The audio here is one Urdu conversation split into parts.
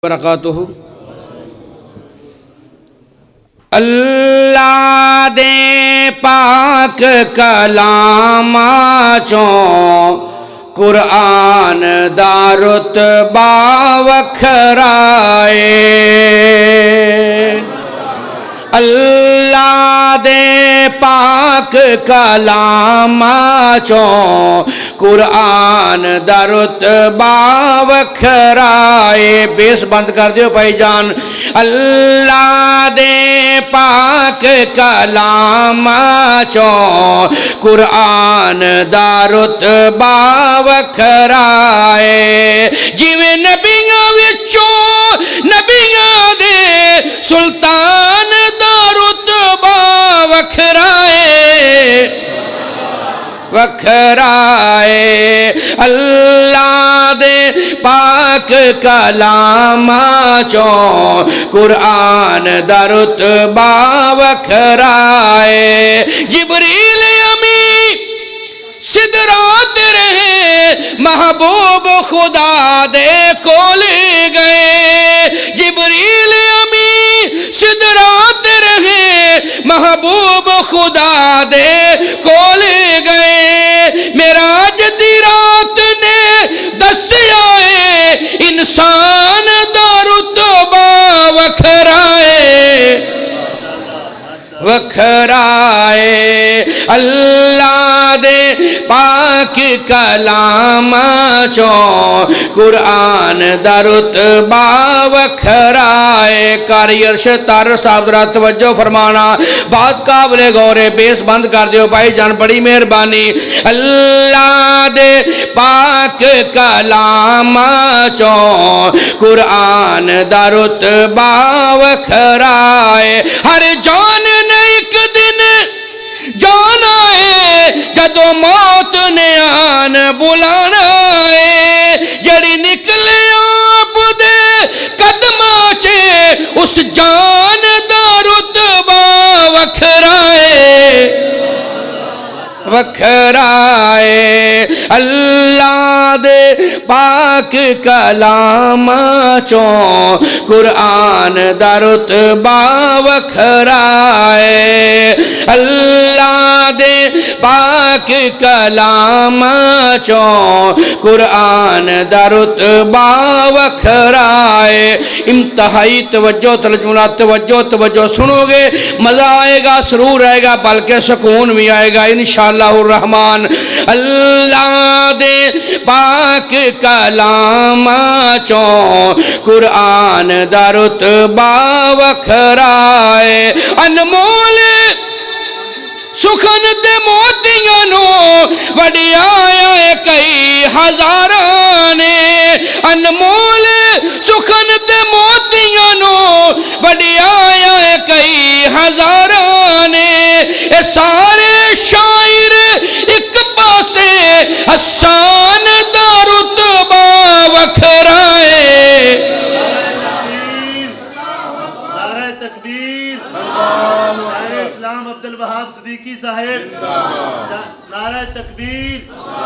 برکاتہ۔ اللہ دے پاک کلام چوں قرآن دا رتبہ وکھرائے، اللہ دے پاک کلام چوں قرآن دا رتبہ وکھرائے۔ بیس بند کر دیو بھائی جان۔ اللہ دے پاک کلام چوں قرآن دا رتبہ وکھرائے، جیویں نبیاں وچوں نبیاں دے سلطان دا رتبہ وکھرائے وکھرائے، اللہ دے پاک کلام چوں قرآن دا رتبہ وکھرائے۔ جبریل امی سدرات رہے محبوب خدا دے کول گئے، جبریل امی سدرات رہے محبوب خدا دے کول گئے، معراج دی رات نے دسیا ہے انسان دا رتبہ وکھرائے وکھرائے، اللہ دے پاک کلام چوں قرآن دا رتبہ وکھرائے۔ قاری عرش طاہر صاحب ذرا توجہ فرمانا، بات قابل غور ہے، بیس بند کر دیو بھائی جان، بڑی مہربانی۔ اللہ دے پاک کلام چوں قرآن دا رتبہ وکھرائے، ہر جان ایک دن جانا ہے جدو موت نے آن بلانا ہے، جڑی نکلے آپ دے قدماں چے اس جان دا رتبہ وکھرائے وکھرائے، اللہ دے پاک کلام چوں قرآن دا رتبہ وکھرائے، اللہ دے پاک کلام چوں قرآن دا رتبہ وکھرائے۔ انتہائی توجہ ترجمہ توجہ توجہ سنو گے، مزہ آئے گا، سرور آئے گا، بلکہ سکون بھی آئے گا انشاءاللہ الرحمن۔ اللہ دے پاک کلام چوں قرآن دا رتبہ وکھرائے، انمول سخن دے موتیاں نو وڈی آیا کئی ہزاراں نے، انمول سخن دے موتیاں نو وڈی آیا کئی ہزاراں نے، اے سارے شاعر ایک پاسے حسان دا رتبہ وکھرائے، نعرہ تکبیر، شاعر اسلام عبدالوہاب صدیقی صاحب، نعرہ تکبیر،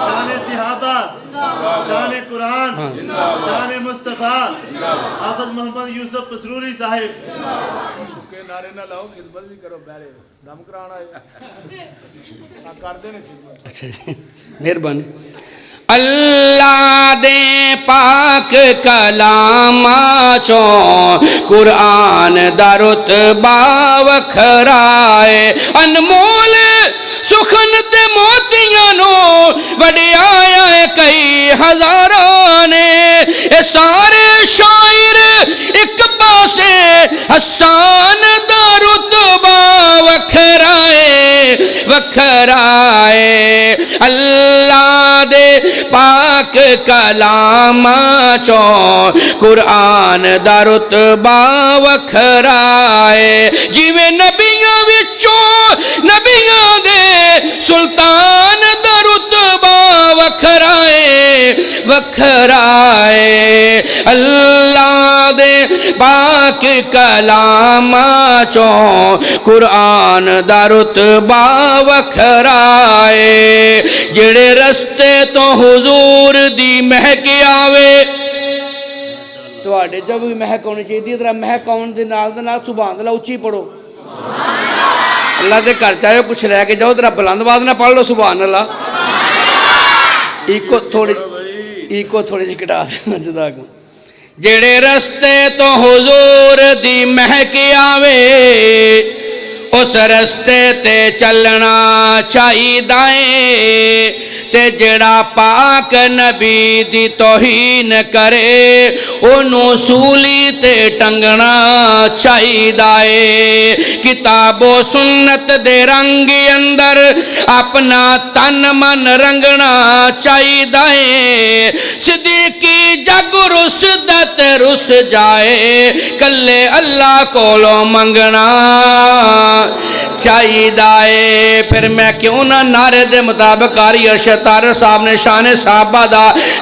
شان صحابہ، شان قرآن، شان مصطفیٰ، حافظ محمد یوسف پسروری صاحب۔ سکے نعرے نہ لاؤ، خدمت بھی کرو، پہلے دم کرانا ہے کر دینے خدمت۔ اچھا جی مہربانی۔ اللہ دے پاک کلام چوں قرآن دا رتبہ وکھرائے، انمول سخن دے موتیاں نو وڈی آیا کئی ہزاراں نے، اے سارے شاعر ایک پاسے حسان دا رتبہ وکھرائے وکھرائے، اللہ دے پاک کلام چوں قرآن دا رتبہ وکھرائے، جیویں نبیاں وچوں نبیاں دے سلطان دا رتبہ وکھرائے وکھرائے، اللہ دے پاک کلام چوں قرآن دا رتبہ وکھرائے، جڑے رستے تو حضور دی مہک آوے، ਤੁਹਾਡੇ 'ਚ ਵੀ ਮਹਿਕ ਆਉਣੀ ਚਾਹੀਦੀ ਹੈ। ਤਰ੍ਹਾਂ ਮਹਿਕ ਆਉਣ ਦੇ ਨਾਲ ਸੁਭਾਨ ਅੱਲਾਹ ਉੱਚੀ ਪੜੋ। ਅੱਲਾਹ ਦੇ ਘਰ ਚਾਹੇ ਕੁਛ ਲੈ ਕੇ ਜਾਓ, ਤੇਰਾ ਬੁਲੰਦ ਆਵਾਜ਼ ਨਾਲ ਪੜ੍ਹ ਲਓ ਸੁਭਾਨ ਅੱਲਾਹ। ਇੱਕੋ ਥੋੜੀ ਜਿਹੀ ਘਟਾ ਦੇਣਾ ਜਦਾਕ। ਜਿਹੜੇ ਰਸਤੇ ਤੋਂ ਹੁਜ਼ੂਰ ਦੀ ਮਹਿਕ ਆਵੇ ਉਸ ਰਸਤੇ ਤੇ ਚੱਲਣਾ ਚਾਹੀਦਾ ਏ, ਤੇ ਜਿਹੜਾ ਪਾਕ ਨਬੀ ਦੀ ਤੋਹੀਨ ਕਰੇ ਉਹਨੂੰ ਸੂਲੀ ਤੇ ਟੰਗਣਾ ਚਾਹੀਦਾ ਏ। ਕਿਤਾਬੋ ਸੁਨਤ ਦੇ ਰੰਗ ਅੰਦਰ ਆਪਣਾ ਤਨ ਮਨ ਰੰਗਣਾ ਚਾਹੀਦਾ ਏ। ਸਿੱਦੀਕੀ ਜਗ ਰੁਸਦਾ ਤੇ ਰੁਸ ਜਾਏ, ਕੱਲੇ ਅੱਲਾ ਕੋਲੋਂ ਮੰਗਣਾ ਚਾਹੀਦਾ ਏ। ਫਿਰ ਮੈਂ ਕਿਉਂ ਨਾ ਨਾਰੇ ਦੇ ਮੁਤਾਬਕ ਕਾਰੀ ਅਰਸ਼ਤਾਰ ਸਾਹਿਬ ਨੇ ਸ਼ਾਨ ਸਾਹਬਾ ਦਾ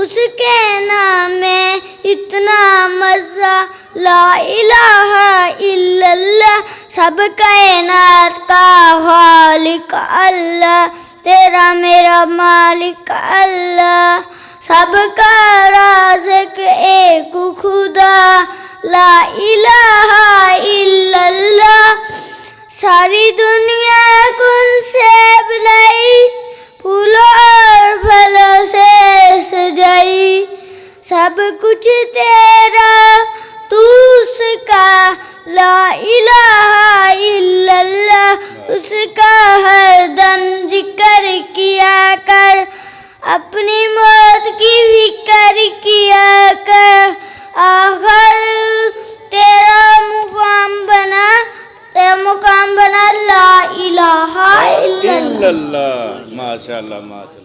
اس کے نام میں اتنا مزہ، لا الہ الا اللہ، سب کائنات کا خالق اللہ، تیرا میرا مالک اللہ، سب کا رازق ایک خدا، لا الہ الا اللہ، ساری دنیا کن سے بنائی، پھولوں اور پھلوں سے سجائی، سب کچھ تیرا تو اس کا، لا الہ الا اللہ، اس کا ہر دم ذکر کیا کر، اپنی موت کی فکر کیا کر، آخر تیرا مقام بنا لا الہ الا اللہ۔ اللہ، ماشاء اللہ، ماشاء اللہ۔